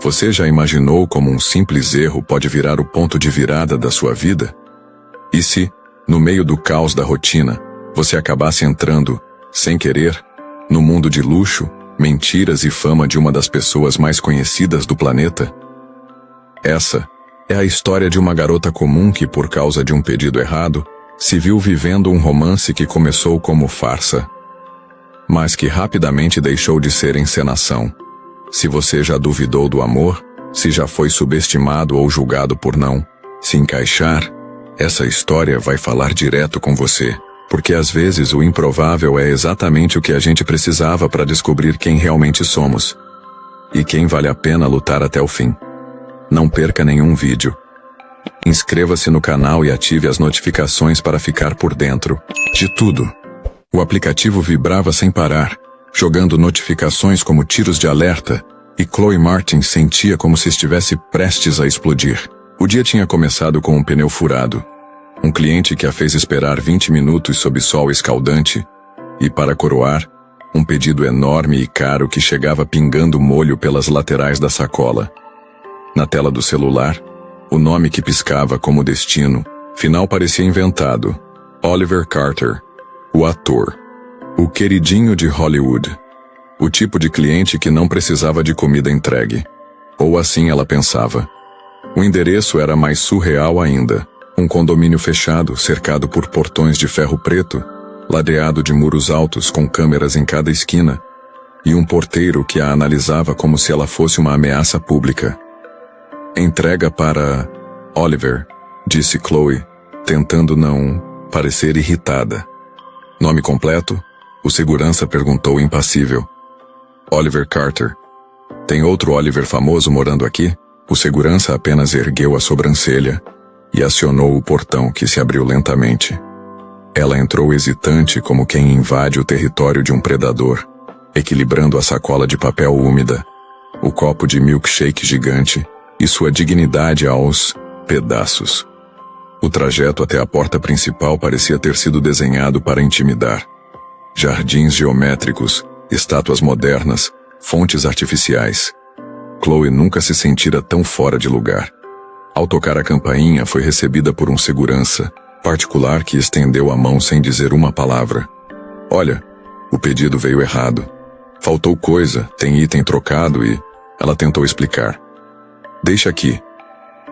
Você já imaginou como um simples erro pode virar o ponto de virada da sua vida? E se, no meio do caos da rotina, você acabasse entrando, sem querer, no mundo de luxo, mentiras e fama de uma das pessoas mais conhecidas do planeta? Essa é a história de uma garota comum que, por causa de um pedido errado, se viu vivendo um romance que começou como farsa, mas que rapidamente deixou de ser encenação. Se você já duvidou do amor, se já foi subestimado ou julgado por não se encaixar, essa história vai falar direto com você, porque às vezes o improvável é exatamente o que a gente precisava para descobrir quem realmente somos e quem vale a pena lutar até o fim. Não perca nenhum vídeo. Inscreva-se no canal e ative as notificações para ficar por dentro de tudo. O aplicativo vibrava sem parar, jogando notificações como tiros de alerta, e Chloe Martin sentia como se estivesse prestes a explodir. O dia tinha começado com um pneu furado, um cliente que a fez esperar 20 minutos sob sol escaldante, e para coroar, um pedido enorme e caro que chegava pingando molho pelas laterais da sacola. Na tela do celular, o nome que piscava como destino final parecia inventado: Oliver Carter, o ator, o queridinho de Hollywood, o tipo de cliente que não precisava de comida entregue. Ou assim ela pensava. O endereço era mais surreal ainda: um condomínio fechado, cercado por portões de ferro preto, ladeado de muros altos com câmeras em cada esquina, e um porteiro que a analisava como se ela fosse uma ameaça pública. Entrega para Oliver, disse Chloe, tentando não parecer irritada. Nome completo? O segurança perguntou impassível. Oliver Carter. Tem outro Oliver famoso morando aqui? O segurança apenas ergueu a sobrancelha e acionou o portão, que se abriu lentamente. Ela entrou hesitante, como quem invade o território de um predador, equilibrando a sacola de papel úmida, o copo de milkshake gigante e sua dignidade aos pedaços. O trajeto até a porta principal parecia ter sido desenhado para intimidar. Jardins geométricos, estátuas modernas, fontes artificiais. Chloe nunca se sentira tão fora de lugar. Ao tocar a campainha, foi recebida por um segurança particular que estendeu a mão sem dizer uma palavra. Olha, o pedido veio errado. Faltou coisa, tem item trocado e... Ela tentou explicar. Deixa aqui.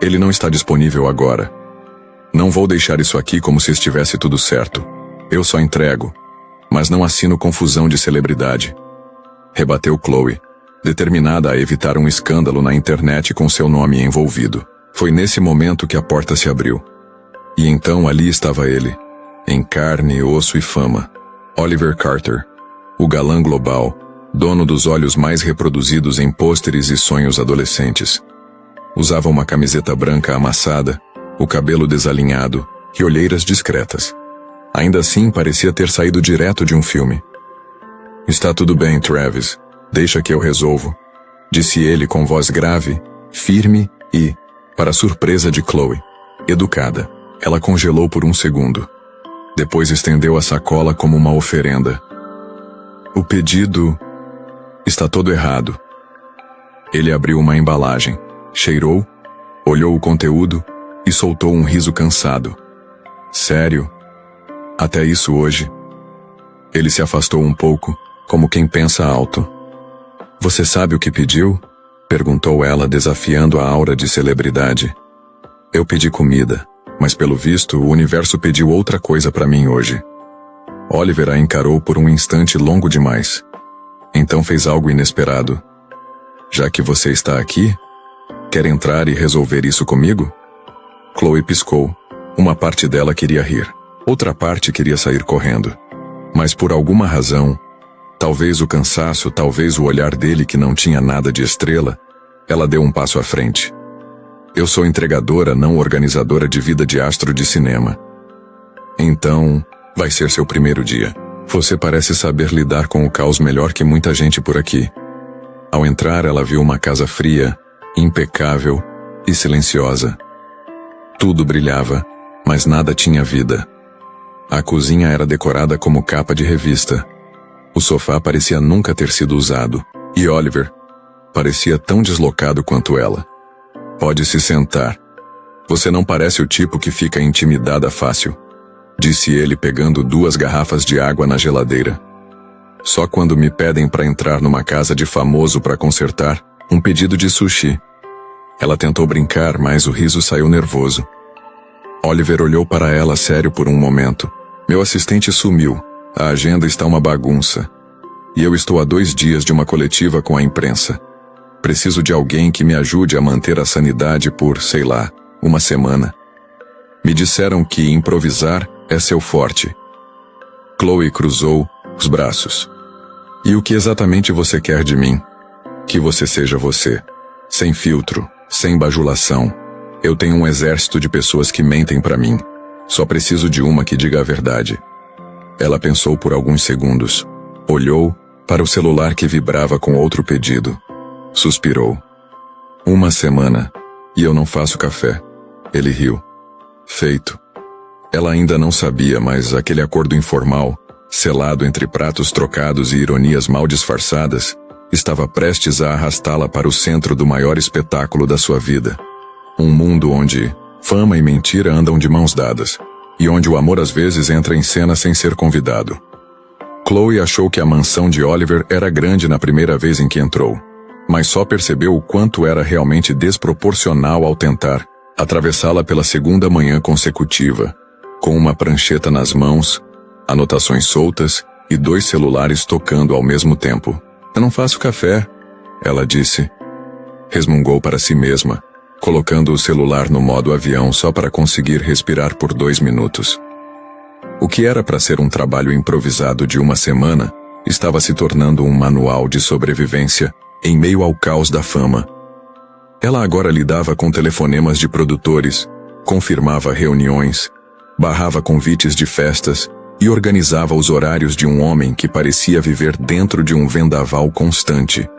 Ele não está disponível agora. Não vou deixar isso aqui como se estivesse tudo certo. Eu só entrego, mas não assino confusão de celebridade. Rebateu Chloe, determinada a evitar um escândalo na internet com seu nome envolvido. Foi nesse momento que a porta se abriu. E então ali estava ele, em carne, osso e fama. Oliver Carter, o galã global, dono dos olhos mais reproduzidos em pôsteres e sonhos adolescentes. Usava uma camiseta branca amassada, o cabelo desalinhado e olheiras discretas. Ainda assim, parecia ter saído direto de um filme. Está tudo bem, Travis. Deixa que eu resolvo, disse ele com voz grave, firme e, para surpresa de Chloe, educada. Ela congelou por um segundo. Depois estendeu a sacola como uma oferenda. O pedido está todo errado. Ele abriu uma embalagem, cheirou, olhou o conteúdo e soltou um riso cansado. Sério? Até isso hoje? Ele se afastou um pouco, como quem pensa alto. Você sabe o que pediu? Perguntou ela, desafiando a aura de celebridade. Eu pedi comida, mas pelo visto o universo pediu outra coisa para mim hoje. Oliver a encarou por um instante longo demais. Então fez algo inesperado. Já que você está aqui, quer entrar e resolver isso comigo? Chloe piscou. Uma parte dela queria rir. Outra parte queria sair correndo. Mas por alguma razão, talvez o cansaço, talvez o olhar dele que não tinha nada de estrela, ela deu um passo à frente. Eu sou entregadora, não organizadora de vida de astro de cinema. Então, vai ser seu primeiro dia. Você parece saber lidar com o caos melhor que muita gente por aqui. Ao entrar, ela viu uma casa fria, impecável e silenciosa. Tudo brilhava, mas nada tinha vida. A cozinha era decorada como capa de revista. O sofá parecia nunca ter sido usado. E Oliver? parecia tão deslocado quanto ela. Pode se sentar. Você não parece o tipo que fica intimidada fácil, disse ele pegando 2 garrafas de água na geladeira. Só quando me pedem para entrar numa casa de famoso para consertar um pedido de sushi. Ela tentou brincar, mas o riso saiu nervoso. Oliver olhou para ela sério por um momento. Meu assistente sumiu. A agenda está uma bagunça. E eu estou há 2 dias de uma coletiva com a imprensa. Preciso de alguém que me ajude a manter a sanidade por, sei lá, uma semana. Me disseram que improvisar é seu forte. Chloe cruzou os braços. E o que exatamente você quer de mim? Que você seja você. Sem filtro, sem bajulação. Eu tenho um exército de pessoas que mentem para mim. Só preciso de uma que diga a verdade. Ela pensou por alguns segundos. Olhou para o celular que vibrava com outro pedido. Suspirou. 1 semana. E eu não faço café. Ele riu. Feito. Ela ainda não sabia, mas aquele acordo informal, selado entre pratos trocados e ironias mal disfarçadas, estava prestes a arrastá-la para o centro do maior espetáculo da sua vida. Um mundo onde fama e mentira andam de mãos dadas, e onde o amor às vezes entra em cena sem ser convidado. Chloe achou que a mansão de Oliver era grande na primeira vez em que entrou, mas só percebeu o quanto era realmente desproporcional ao tentar atravessá-la pela 2ª manhã consecutiva, com uma prancheta nas mãos, anotações soltas e 2 celulares tocando ao mesmo tempo. Eu não faço café, ela disse. Resmungou para si mesma, colocando o celular no modo avião só para conseguir respirar por 2 minutos. O que era para ser um trabalho improvisado de 1 semana, estava se tornando um manual de sobrevivência em meio ao caos da fama. Ela agora lidava com telefonemas de produtores, confirmava reuniões, barrava convites de festas e organizava os horários de um homem que parecia viver dentro de um vendaval constante.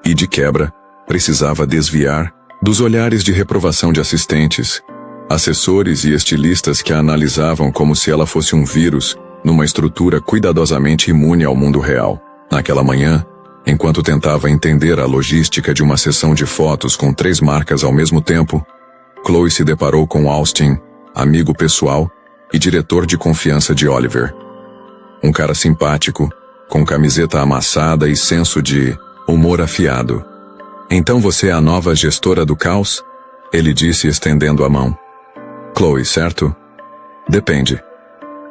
E de quebra, precisava desviar dos olhares de reprovação de assistentes, assessores e estilistas que a analisavam como se ela fosse um vírus numa estrutura cuidadosamente imune ao mundo real. Naquela manhã, enquanto tentava entender a logística de uma sessão de fotos com 3 marcas ao mesmo tempo, Chloe se deparou com Austin, amigo pessoal e diretor de confiança de Oliver. Um cara simpático, com camiseta amassada e senso de humor afiado. Então você é a nova gestora do caos? Ele disse estendendo a mão. Chloe, certo? Depende.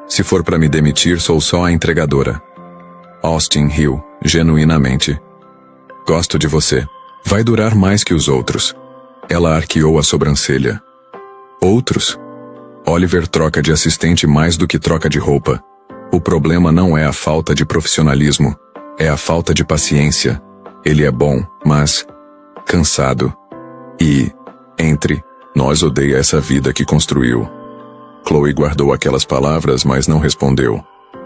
Se for para me demitir, sou só a entregadora. Austin riu, genuinamente. Gosto de você. Vai durar mais que os outros. Ela arqueou a sobrancelha. Outros? Oliver troca de assistente mais do que troca de roupa. O problema não é a falta de profissionalismo, é a falta de paciência. Ele é bom, mas cansado. E, entre nós, odeia essa vida que construiu. Chloe guardou aquelas palavras, mas não respondeu.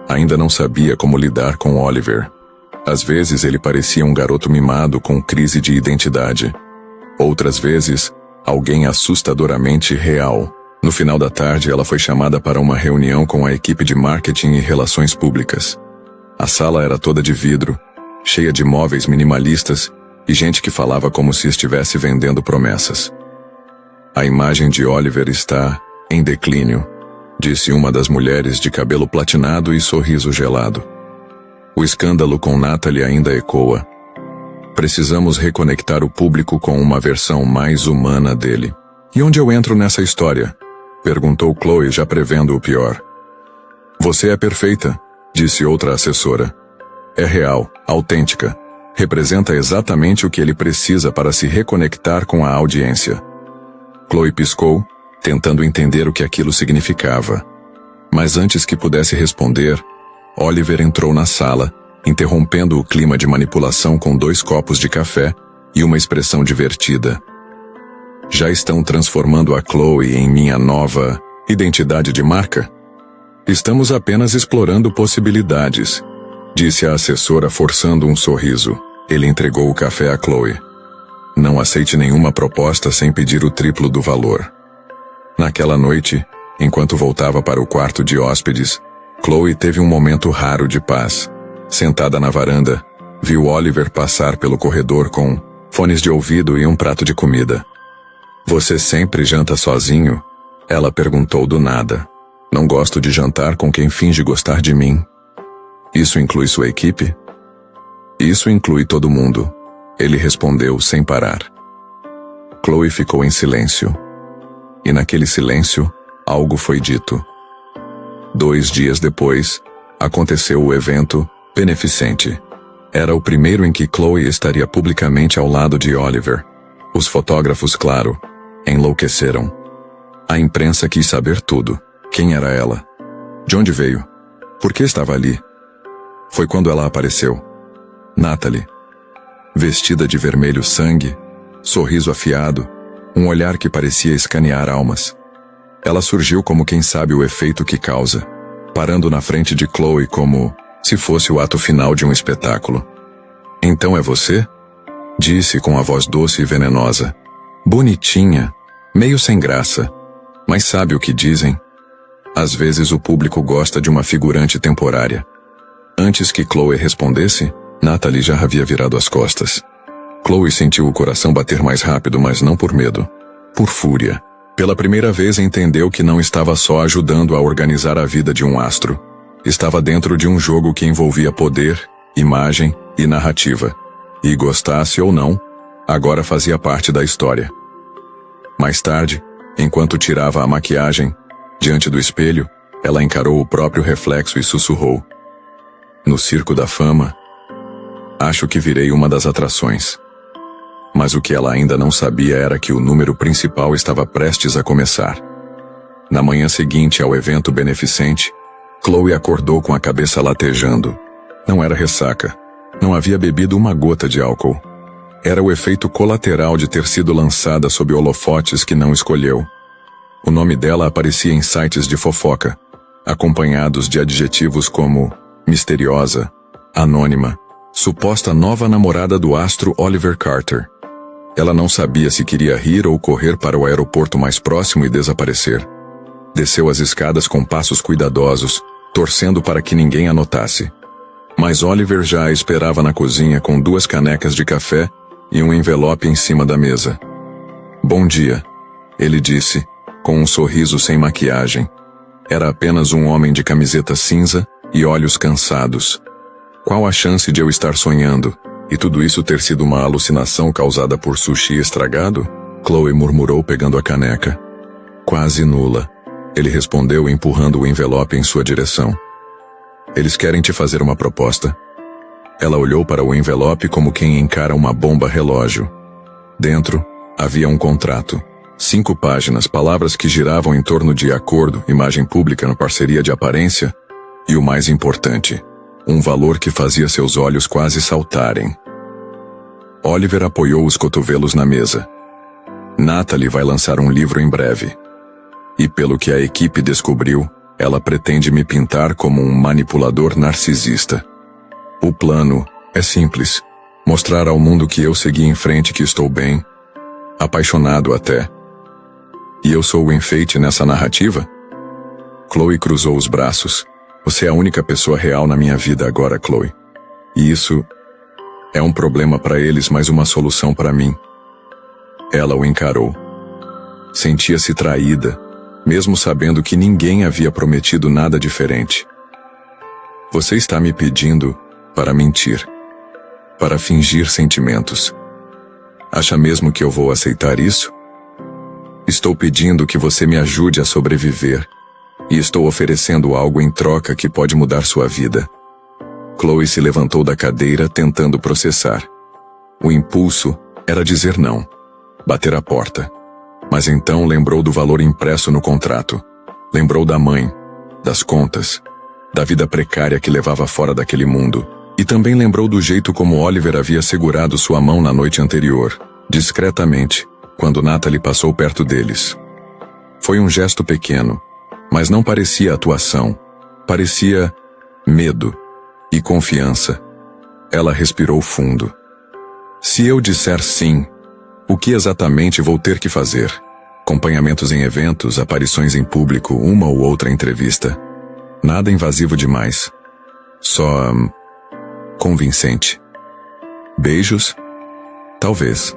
Ainda não sabia como lidar com Oliver. Às vezes ele parecia um garoto mimado com crise de identidade. Outras vezes, alguém assustadoramente real. No final da tarde, ela foi chamada para uma reunião com a equipe de marketing e relações públicas. A sala era toda de vidro, cheia de móveis minimalistas e gente que falava como se estivesse vendendo promessas. A imagem de Oliver está em declínio, disse uma das mulheres de cabelo platinado e sorriso gelado. O escândalo com Natalie ainda ecoa. Precisamos reconectar o público com uma versão mais humana dele. E onde eu entro nessa história? Perguntou Chloe, já prevendo o pior. Você é perfeita, disse outra assessora. É real, autêntica. Representa exatamente o que ele precisa para se reconectar com a audiência. Chloe piscou, tentando entender o que aquilo significava. Mas antes que pudesse responder, Oliver entrou na sala, interrompendo o clima de manipulação com 2 copos de café e uma expressão divertida. Já estão transformando a Chloe em minha nova identidade de marca? Estamos apenas explorando possibilidades, disse a assessora forçando um sorriso. Ele entregou o café a Chloe. Não aceite nenhuma proposta sem pedir o triplo do valor. Naquela noite, enquanto voltava para o quarto de hóspedes, Chloe teve um momento raro de paz. Sentada na varanda, viu Oliver passar pelo corredor com fones de ouvido e um prato de comida. Você sempre janta sozinho? Ela perguntou do nada. Não gosto de jantar com quem finge gostar de mim. Isso inclui sua equipe? Isso inclui todo mundo. Ele respondeu sem parar. Chloe ficou em silêncio. E naquele silêncio, algo foi dito. 2 dias depois, aconteceu o evento beneficente. Era o primeiro em que Chloe estaria publicamente ao lado de Oliver. Os fotógrafos, claro, enlouqueceram. A imprensa quis saber tudo. Quem era ela? De onde veio? Por que estava ali? Foi quando ela apareceu. Natalie. Vestida de vermelho sangue, sorriso afiado, um olhar que parecia escanear almas. Ela surgiu como quem sabe o efeito que causa, parando na frente de Chloe como se fosse o ato final de um espetáculo. Então é você? Disse com a voz doce e venenosa. Bonitinha, meio sem graça. Mas sabe o que dizem? Às vezes o público gosta de uma figurante temporária. Antes que Chloe respondesse, Natalie já havia virado as costas. Chloe sentiu o coração bater mais rápido, mas não por medo. Por fúria. Pela primeira vez entendeu que não estava só ajudando a organizar a vida de um astro. Estava dentro de um jogo que envolvia poder, imagem e narrativa. E gostasse ou não, agora fazia parte da história. Mais tarde, enquanto tirava a maquiagem, diante do espelho, ela encarou o próprio reflexo e sussurrou. No circo da fama, acho que virei uma das atrações. Mas o que ela ainda não sabia era que o número principal estava prestes a começar. Na manhã seguinte ao evento beneficente, Chloe acordou com a cabeça latejando. Não era ressaca. Não havia bebido uma gota de álcool. Era o efeito colateral de ter sido lançada sob holofotes que não escolheu. O nome dela aparecia em sites de fofoca, acompanhados de adjetivos como misteriosa, anônima, suposta nova namorada do astro Oliver Carter. Ela não sabia se queria rir ou correr para o aeroporto mais próximo e desaparecer. Desceu as escadas com passos cuidadosos, torcendo para que ninguém a notasse. Mas Oliver já a esperava na cozinha com 2 canecas de café e um envelope em cima da mesa. Bom dia, ele disse, com um sorriso sem maquiagem. Era apenas um homem de camiseta cinza e olhos cansados. Qual a chance de eu estar sonhando, e tudo isso ter sido uma alucinação causada por sushi estragado? Chloe murmurou pegando a caneca. Quase nula. Ele respondeu empurrando o envelope em sua direção. Eles querem te fazer uma proposta. Ela olhou para o envelope como quem encara uma bomba relógio. Dentro, havia um contrato. 5 páginas, palavras que giravam em torno de acordo, imagem pública na parceria de aparência, e o mais importante, um valor que fazia seus olhos quase saltarem. Oliver apoiou os cotovelos na mesa. Natalie vai lançar um livro em breve. E pelo que a equipe descobriu, ela pretende me pintar como um manipulador narcisista. O plano é simples. Mostrar ao mundo que eu segui em frente, que estou bem. Apaixonado até. E eu sou o enfeite nessa narrativa? Chloe cruzou os braços. Você é a única pessoa real na minha vida agora, Chloe. E isso é um problema para eles, mas uma solução para mim. Ela o encarou. Sentia-se traída, mesmo sabendo que ninguém havia prometido nada diferente. Você está me pedindo para mentir, para fingir sentimentos. Acha mesmo que eu vou aceitar isso? Estou pedindo que você me ajude a sobreviver, e estou oferecendo algo em troca que pode mudar sua vida. Chloe se levantou da cadeira tentando processar. O impulso era dizer não, bater a porta. Mas então lembrou do valor impresso no contrato. Lembrou da mãe, das contas, da vida precária que levava fora daquele mundo. E também lembrou do jeito como Oliver havia segurado sua mão na noite anterior, discretamente, quando Natalie passou perto deles. Foi um gesto pequeno, mas não parecia atuação. Parecia medo e confiança. Ela respirou fundo. Se eu disser sim, o que exatamente vou ter que fazer? Acompanhamentos em eventos, aparições em público, uma ou outra entrevista. Nada invasivo demais. Só convincente. Beijos? Talvez.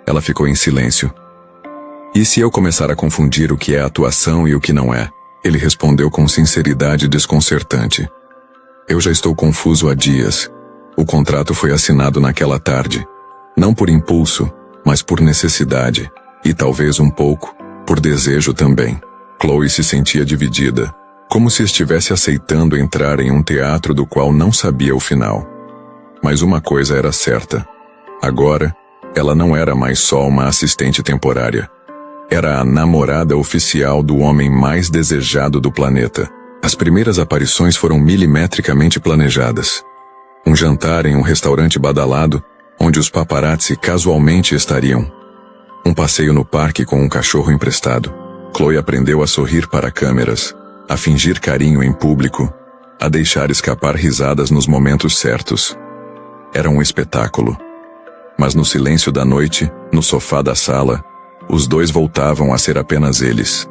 Ela ficou em silêncio. E se eu começar a confundir o que é atuação e o que não é? Ele respondeu com sinceridade desconcertante. Eu já estou confuso há dias. O contrato foi assinado naquela tarde. Não por impulso, mas por necessidade. E talvez um pouco, por desejo também. Chloe se sentia dividida, como se estivesse aceitando entrar em um teatro do qual não sabia o final. Mas uma coisa era certa. Agora, ela não era mais só uma assistente temporária. Era a namorada oficial do homem mais desejado do planeta. As primeiras aparições foram milimetricamente planejadas. Um jantar em um restaurante badalado, onde os paparazzi casualmente estariam. Um passeio no parque com um cachorro emprestado. Chloe aprendeu a sorrir para câmeras, a fingir carinho em público, a deixar escapar risadas nos momentos certos. Era um espetáculo. Mas no silêncio da noite, no sofá da sala, os dois voltavam a ser apenas eles.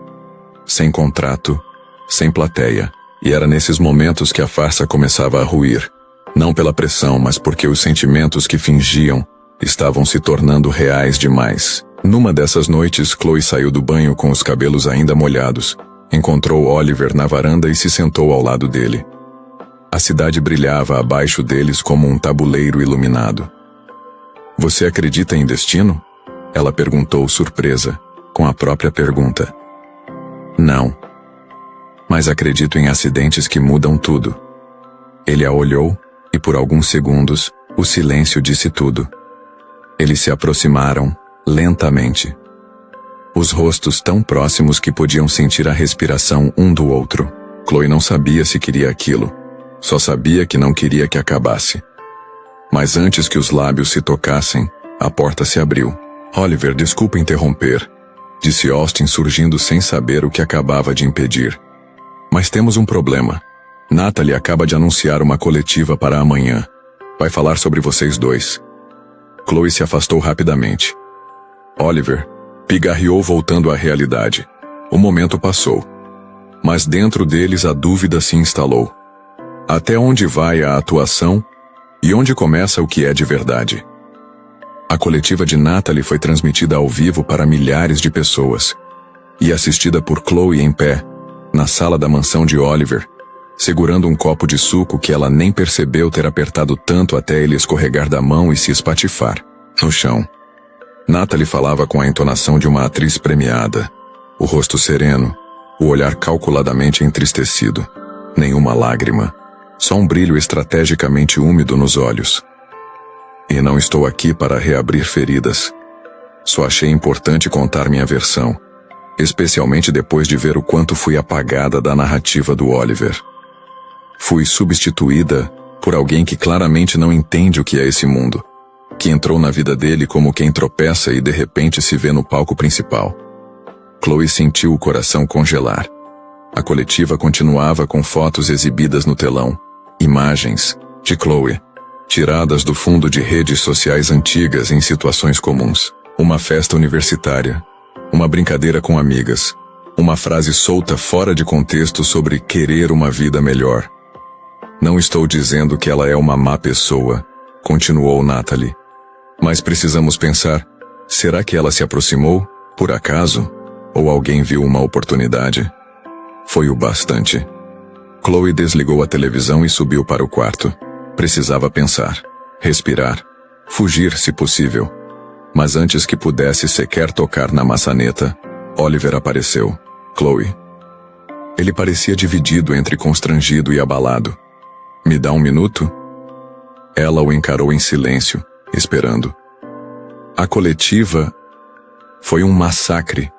Sem contrato, sem plateia. E era nesses momentos que a farsa começava a ruir. Não pela pressão, mas porque os sentimentos que fingiam estavam se tornando reais demais. Numa dessas noites, Chloe saiu do banho com os cabelos ainda molhados. Encontrou Oliver na varanda e se sentou ao lado dele. A cidade brilhava abaixo deles como um tabuleiro iluminado. Você acredita em destino? Ela perguntou surpresa, com a própria pergunta. Não. Mas acredito em acidentes que mudam tudo. Ele a olhou, e por alguns segundos, o silêncio disse tudo. Eles se aproximaram, lentamente. Os rostos tão próximos que podiam sentir a respiração um do outro. Chloe não sabia se queria aquilo. Só sabia que não queria que acabasse. Mas antes que os lábios se tocassem, a porta se abriu. Oliver, desculpa interromper, disse Austin surgindo sem saber o que acabava de impedir. Mas temos um problema. Natalie acaba de anunciar uma coletiva para amanhã. Vai falar sobre vocês dois. Chloe se afastou rapidamente. Oliver pigarreou voltando à realidade. O momento passou. Mas dentro deles a dúvida se instalou. Até onde vai a atuação e onde começa o que é de verdade? A coletiva de Natalie foi transmitida ao vivo para milhares de pessoas e assistida por Chloe em pé, na sala da mansão de Oliver, segurando um copo de suco que ela nem percebeu ter apertado tanto até ele escorregar da mão e se espatifar no chão. Natalie falava com a entonação de uma atriz premiada, o rosto sereno, o olhar calculadamente entristecido. Nenhuma lágrima, só um brilho estrategicamente úmido nos olhos. E não estou aqui para reabrir feridas. Só achei importante contar minha versão, especialmente depois de ver o quanto fui apagada da narrativa do Oliver. Fui substituída por alguém que claramente não entende o que é esse mundo, que entrou na vida dele como quem tropeça e de repente se vê no palco principal. Chloe sentiu o coração congelar. A coletiva continuava com fotos exibidas no telão, imagens de Chloe, tiradas do fundo de redes sociais antigas em situações comuns. Uma festa universitária, uma brincadeira com amigas, uma frase solta fora de contexto sobre querer uma vida melhor. Não estou dizendo que ela é uma má pessoa, continuou Natalie. Mas precisamos pensar, será que ela se aproximou, por acaso? Ou alguém viu uma oportunidade? Foi o bastante. Chloe desligou a televisão e subiu para o quarto. Precisava pensar, respirar, fugir se possível. Mas antes que pudesse sequer tocar na maçaneta, Oliver apareceu. Chloe. Ele parecia dividido entre constrangido e abalado. Me dá um minuto? Ela o encarou em silêncio, esperando. A coletiva foi um massacre,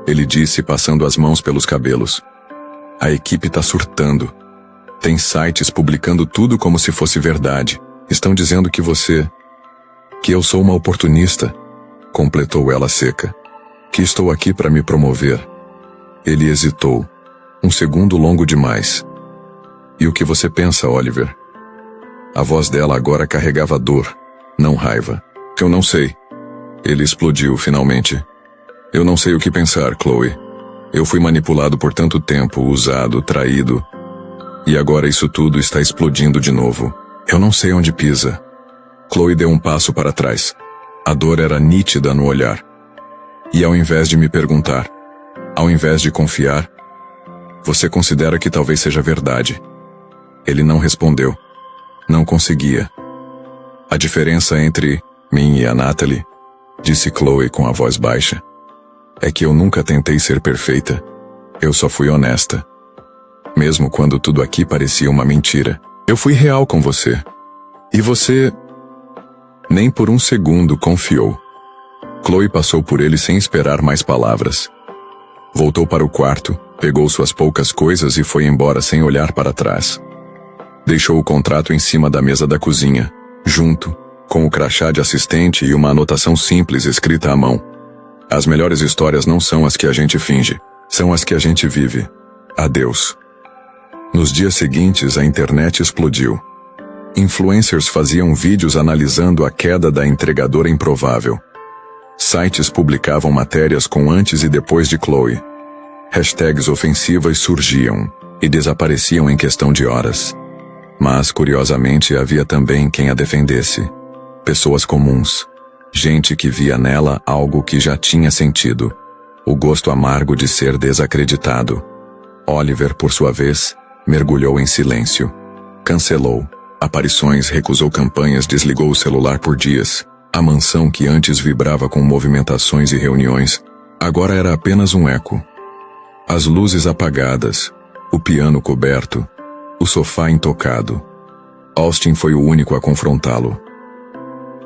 ele disse passando as mãos pelos cabelos. A equipe tá surtando. Tem sites publicando tudo como se fosse verdade. Estão dizendo que que eu sou uma oportunista, completou ela seca. Que estou aqui para me promover. Ele hesitou. Um segundo longo demais. E o que você pensa, Oliver? A voz dela agora carregava dor, não raiva. Eu não sei. Ele explodiu finalmente. Eu não sei o que pensar, Chloe. Eu fui manipulado por tanto tempo, usado, traído. E agora isso tudo está explodindo de novo. Eu não sei onde pisa. Chloe deu um passo para trás. A dor era nítida no olhar. E ao invés de me perguntar, ao invés de confiar, você considera que talvez seja verdade. Ele não respondeu. Não conseguia. A diferença entre mim e a Natalie, disse Chloe com a voz baixa, é que eu nunca tentei ser perfeita. Eu só fui honesta. Mesmo quando tudo aqui parecia uma mentira, eu fui real com você. E você nem por um segundo confiou. Chloe passou por ele sem esperar mais palavras. Voltou para o quarto, pegou suas poucas coisas e foi embora sem olhar para trás. Deixou o contrato em cima da mesa da cozinha, junto com o crachá de assistente e uma anotação simples escrita à mão. As melhores histórias não são as que a gente finge, são as que a gente vive. Adeus. Nos dias seguintes, a internet explodiu. Influencers faziam vídeos analisando a queda da entregadora improvável. Sites publicavam matérias com antes e depois de Chloe. Hashtags ofensivas surgiam e desapareciam em questão de horas. Mas, curiosamente, havia também quem a defendesse. Pessoas comuns. Gente que via nela algo que já tinha sentido. O gosto amargo de ser desacreditado. Oliver, por sua vez, mergulhou em silêncio. Cancelou aparições, recusou campanhas, desligou o celular por dias. A mansão que antes vibrava com movimentações e reuniões, agora era apenas um eco. As luzes apagadas, o piano coberto, o sofá intocado. Austin foi o único a confrontá-lo.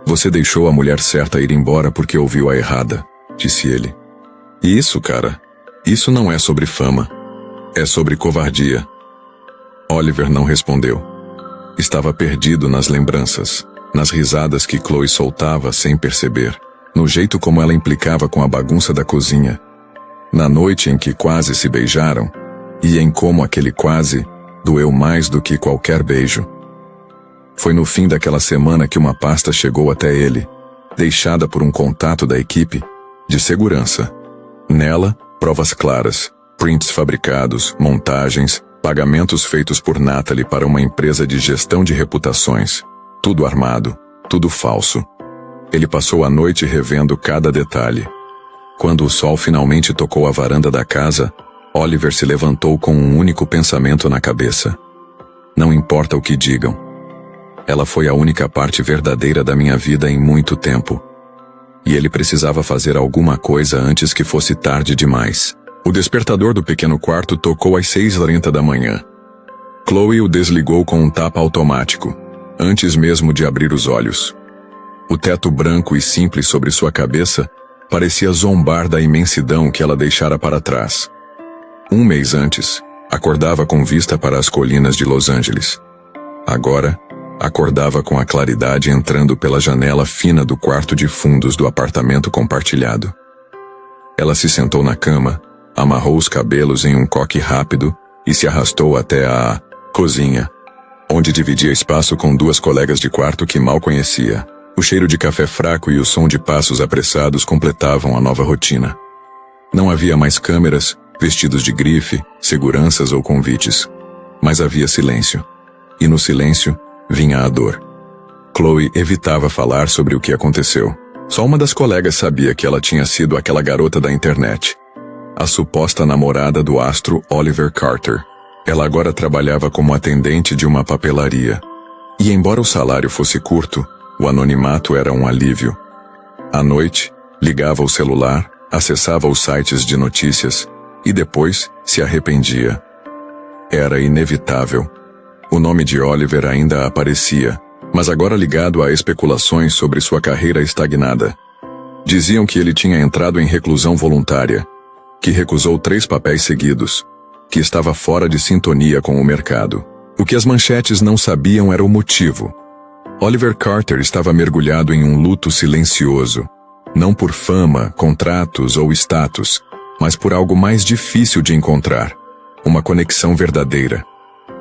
Você deixou a mulher certa ir embora porque ouviu a errada, disse ele. E isso, cara, isso não é sobre fama. É sobre covardia. Oliver não respondeu. Estava perdido nas lembranças, nas risadas que Chloe soltava sem perceber, no jeito como ela implicava com a bagunça da cozinha, na noite em que quase se beijaram, e em como aquele quase doeu mais do que qualquer beijo. Foi no fim daquela semana que uma pasta chegou até ele, deixada por um contato da equipe de segurança. Nela, provas claras, prints fabricados, montagens, pagamentos feitos por Natalie para uma empresa de gestão de reputações. Tudo armado, tudo falso. Ele passou a noite revendo cada detalhe. Quando o sol finalmente tocou a varanda da casa, Oliver se levantou com um único pensamento na cabeça. Não importa o que digam. Ela foi a única parte verdadeira da minha vida em muito tempo. E ele precisava fazer alguma coisa antes que fosse tarde demais. O despertador do pequeno quarto tocou às 6h40 da manhã. Chloe o desligou com um tapa automático, antes mesmo de abrir os olhos. O teto branco e simples sobre sua cabeça parecia zombar da imensidão que ela deixara para trás. Um mês antes, acordava com vista para as colinas de Los Angeles. Agora, acordava com a claridade entrando pela janela fina do quarto de fundos do apartamento compartilhado. Ela se sentou na cama, amarrou os cabelos em um coque rápido e se arrastou até a cozinha, onde dividia espaço com duas colegas de quarto que mal conhecia. O cheiro de café fraco e o som de passos apressados completavam a nova rotina. Não havia mais câmeras, vestidos de grife, seguranças ou convites. Mas havia silêncio. E no silêncio, vinha a dor. Chloe evitava falar sobre o que aconteceu. Só uma das colegas sabia que ela tinha sido aquela garota da internet. A suposta namorada do astro Oliver Carter. Ela agora trabalhava como atendente de uma papelaria. E embora o salário fosse curto, o anonimato era um alívio. À noite, ligava o celular, acessava os sites de notícias e depois se arrependia. Era inevitável. O nome de Oliver ainda aparecia, mas agora ligado a especulações sobre sua carreira estagnada. Diziam que ele tinha entrado em reclusão voluntária, que recusou 3 papéis seguidos, que estava fora de sintonia com o mercado. O que as manchetes não sabiam era o motivo. Oliver Carter estava mergulhado em um luto silencioso, não por fama, contratos ou status, mas por algo mais difícil de encontrar, uma conexão verdadeira.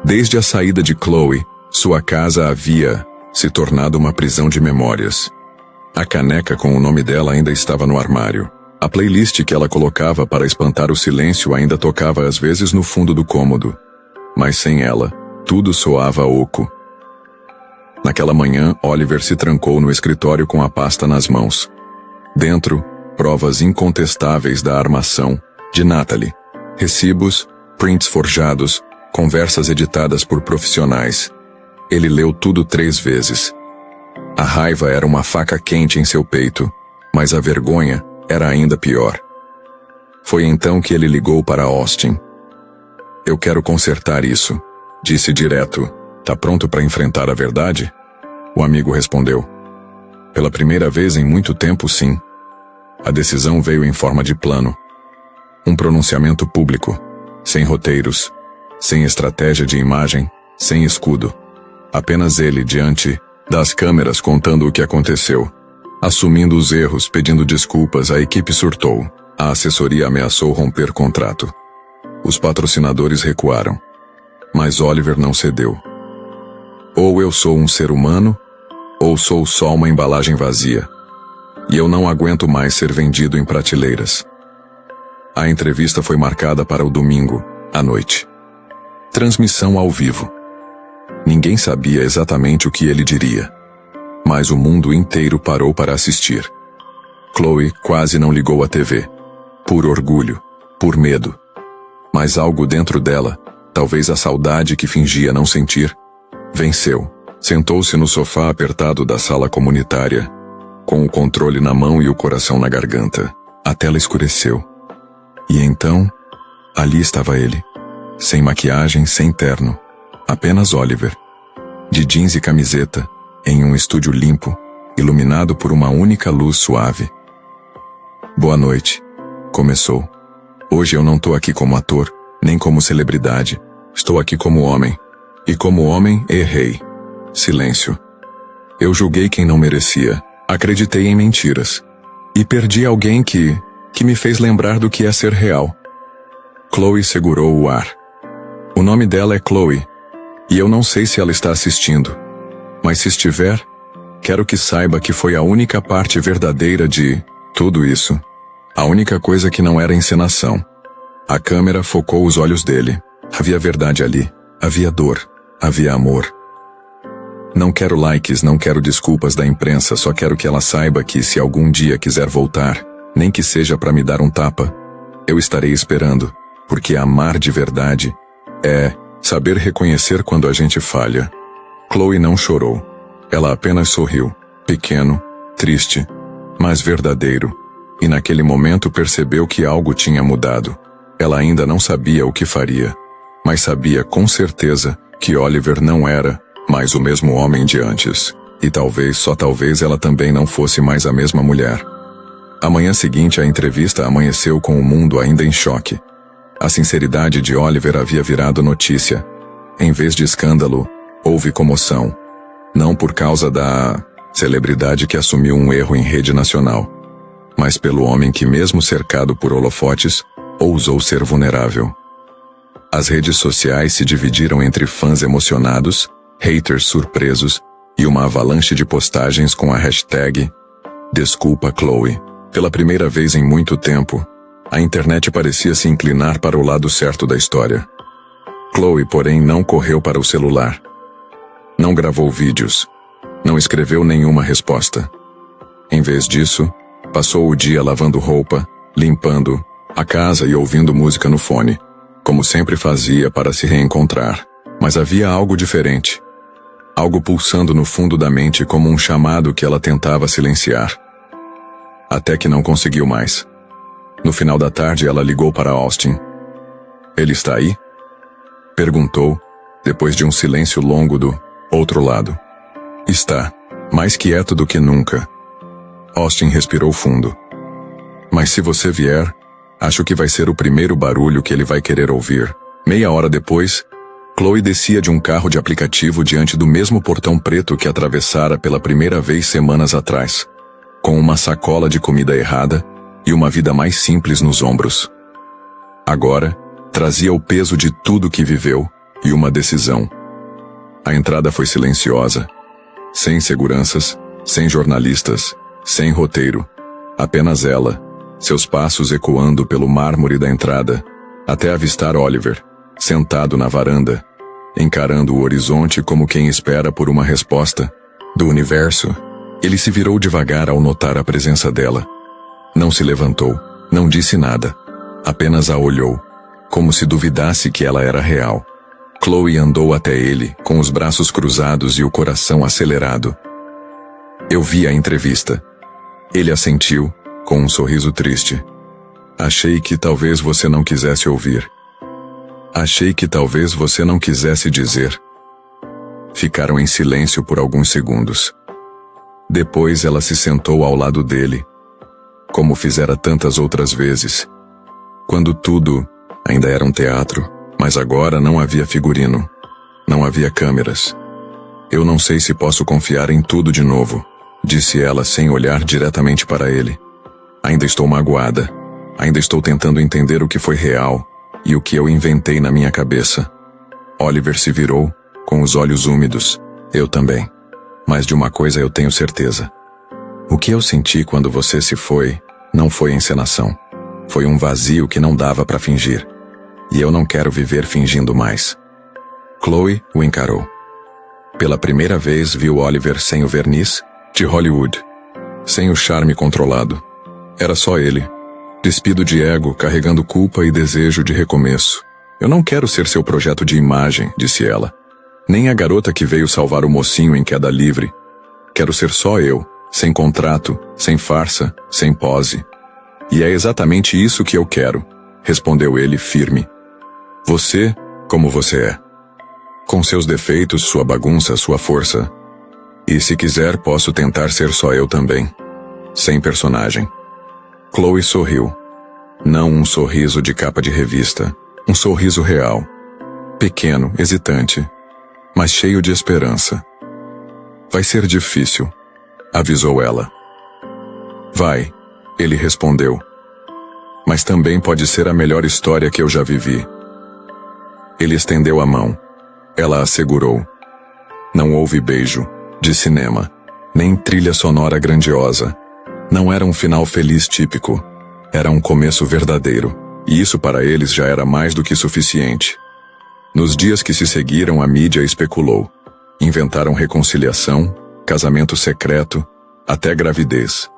Desde a saída de Chloe, sua casa havia se tornado uma prisão de memórias. A caneca com o nome dela ainda estava no armário. A playlist que ela colocava para espantar o silêncio ainda tocava às vezes no fundo do cômodo. Mas sem ela, tudo soava oco. Naquela manhã, Oliver se trancou no escritório com a pasta nas mãos. Dentro, provas incontestáveis da armação de Natalie. Recibos, prints forjados, conversas editadas por profissionais. Ele leu tudo 3 vezes. A raiva era uma faca quente em seu peito, mas a vergonha era ainda pior. Foi então que ele ligou para Austin. Eu quero consertar isso, disse direto. Tá pronto para enfrentar a verdade? O amigo respondeu. Pela primeira vez em muito tempo, sim. A decisão veio em forma de plano. Um pronunciamento público, sem roteiros, sem estratégia de imagem, sem escudo. Apenas ele diante das câmeras contando o que aconteceu. Assumindo os erros, pedindo desculpas, a equipe surtou. A assessoria ameaçou romper contrato. Os patrocinadores recuaram. Mas Oliver não cedeu. Ou eu sou um ser humano, ou sou só uma embalagem vazia. E eu não aguento mais ser vendido em prateleiras. A entrevista foi marcada para o domingo, à noite. Transmissão ao vivo. Ninguém sabia exatamente o que ele diria. Mas o mundo inteiro parou para assistir. Chloe quase não ligou a TV. Por orgulho, por medo. Mas algo dentro dela, talvez a saudade que fingia não sentir, venceu. Sentou-se no sofá apertado da sala comunitária, com o controle na mão e o coração na garganta. A tela escureceu. E então, ali estava ele. Sem maquiagem, sem terno. Apenas Oliver. De jeans e camiseta, em um estúdio limpo, iluminado por uma única luz suave. Boa noite. Começou. Hoje eu não tô aqui como ator, nem como celebridade. Estou aqui como homem. E como homem, errei. Silêncio. Eu julguei quem não merecia. Acreditei em mentiras. E perdi alguém que me fez lembrar do que é ser real. Chloe segurou o ar. O nome dela é Chloe. E eu não sei se ela está assistindo. Mas se estiver, quero que saiba que foi a única parte verdadeira de tudo isso. A única coisa que não era encenação. A câmera focou os olhos dele. Havia verdade ali. Havia dor. Havia amor. Não quero likes, não quero desculpas da imprensa, só quero que ela saiba que se algum dia quiser voltar, nem que seja para me dar um tapa, eu estarei esperando, porque amar de verdade é saber reconhecer quando a gente falha. Chloe não chorou. Ela apenas sorriu, pequeno, triste, mas verdadeiro, e naquele momento percebeu que algo tinha mudado. Ela ainda não sabia o que faria, mas sabia com certeza que Oliver não era mais o mesmo homem de antes, e talvez, só talvez, ela também não fosse mais a mesma mulher. A manhã seguinte a entrevista amanheceu com o mundo ainda em choque. A sinceridade de Oliver havia virado notícia. Em vez de escândalo, houve comoção. Não por causa da celebridade que assumiu um erro em rede nacional, mas pelo homem que, mesmo cercado por holofotes, ousou ser vulnerável. As redes sociais se dividiram entre fãs emocionados, haters surpresos e uma avalanche de postagens com a hashtag Desculpa Chloe. Pela primeira vez em muito tempo, a internet parecia se inclinar para o lado certo da história. Chloe, porém, não correu para o celular. Não gravou vídeos. Não escreveu nenhuma resposta. Em vez disso, passou o dia lavando roupa, limpando a casa e ouvindo música no fone, como sempre fazia para se reencontrar. Mas havia algo diferente. Algo pulsando no fundo da mente como um chamado que ela tentava silenciar. Até que não conseguiu mais. No final da tarde ela ligou para Austin. Ele está aí? Perguntou, depois de um silêncio longo do outro lado. Está, mais quieto do que nunca. Austin respirou fundo. Mas se você vier, acho que vai ser o primeiro barulho que ele vai querer ouvir. Meia hora depois, Chloe descia de um carro de aplicativo diante do mesmo portão preto que atravessara pela primeira vez semanas atrás, com uma sacola de comida errada e uma vida mais simples nos ombros. Agora, trazia o peso de tudo que viveu e uma decisão. A entrada foi silenciosa, sem seguranças, sem jornalistas, sem roteiro. Apenas ela, seus passos ecoando pelo mármore da entrada, até avistar Oliver, sentado na varanda, encarando o horizonte como quem espera por uma resposta do universo. Ele se virou devagar ao notar a presença dela. Não se levantou, não disse nada. Apenas a olhou, como se duvidasse que ela era real. Chloe andou até ele, com os braços cruzados e o coração acelerado. Eu vi a entrevista. Ele assentiu, com um sorriso triste. Achei que talvez você não quisesse ouvir. Achei que talvez você não quisesse dizer. Ficaram em silêncio por alguns segundos. Depois ela se sentou ao lado dele, como fizera tantas outras vezes. Quando tudo ainda era um teatro, mas agora não havia figurino. Não havia câmeras. Eu não sei se posso confiar em tudo de novo, disse ela sem olhar diretamente para ele. Ainda estou magoada. Ainda estou tentando entender o que foi real e o que eu inventei na minha cabeça. Oliver se virou, com os olhos úmidos. Eu também. Mas de uma coisa eu tenho certeza. O que eu senti quando você se foi, não foi encenação. Foi um vazio que não dava para fingir. E eu não quero viver fingindo mais. Chloe o encarou. Pela primeira vez viu Oliver sem o verniz de Hollywood. Sem o charme controlado. Era só ele. Despido de ego, carregando culpa e desejo de recomeço. Eu não quero ser seu projeto de imagem, disse ela. Nem a garota que veio salvar o mocinho em queda livre. Quero ser só eu, sem contrato, sem farsa, sem pose. E é exatamente isso que eu quero, respondeu ele firme. Você, como você é. Com seus defeitos, sua bagunça, sua força. E se quiser, posso tentar ser só eu também. Sem personagem. Chloe sorriu. Não um sorriso de capa de revista. Um sorriso real. Pequeno, hesitante, mas cheio de esperança. Vai ser difícil, avisou ela. Vai, ele respondeu. Mas também pode ser a melhor história que eu já vivi. Ele estendeu a mão. Ela a segurou. Não houve beijo, de cinema, nem trilha sonora grandiosa. Não era um final feliz típico. Era um começo verdadeiro, e isso para eles já era mais do que suficiente. Nos dias que se seguiram, a mídia especulou. Inventaram reconciliação, casamento secreto, até gravidez.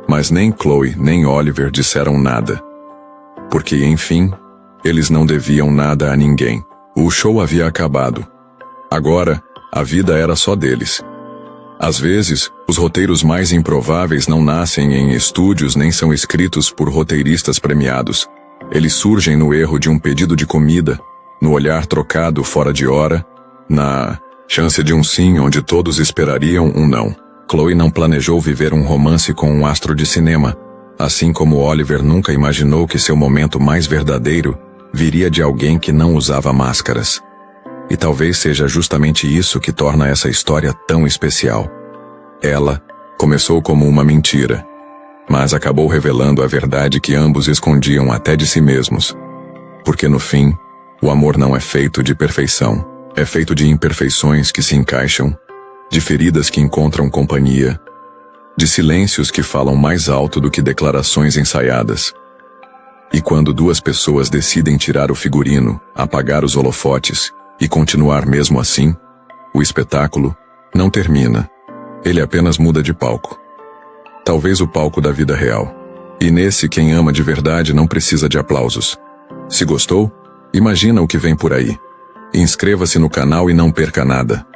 Mas nem Chloe nem Oliver disseram nada. Porque, enfim, eles não deviam nada a ninguém. O show havia acabado. Agora, a vida era só deles. Às vezes, os roteiros mais improváveis não nascem em estúdios nem são escritos por roteiristas premiados. Eles surgem no erro de um pedido de comida, no olhar trocado fora de hora, na chance de um sim onde todos esperariam um não. Chloe não planejou viver um romance com um astro de cinema, assim como Oliver nunca imaginou que seu momento mais verdadeiro viria de alguém que não usava máscaras. E talvez seja justamente isso que torna essa história tão especial. Ela começou como uma mentira, mas acabou revelando a verdade que ambos escondiam até de si mesmos. Porque no fim, o amor não é feito de perfeição, é feito de imperfeições que se encaixam, de feridas que encontram companhia, de silêncios que falam mais alto do que declarações ensaiadas. E quando duas pessoas decidem tirar o figurino, apagar os holofotes e continuar mesmo assim, o espetáculo não termina. Ele apenas muda de palco. Talvez o palco da vida real. E nesse, quem ama de verdade não precisa de aplausos. Se gostou, imagina o que vem por aí. Inscreva-se no canal e não perca nada.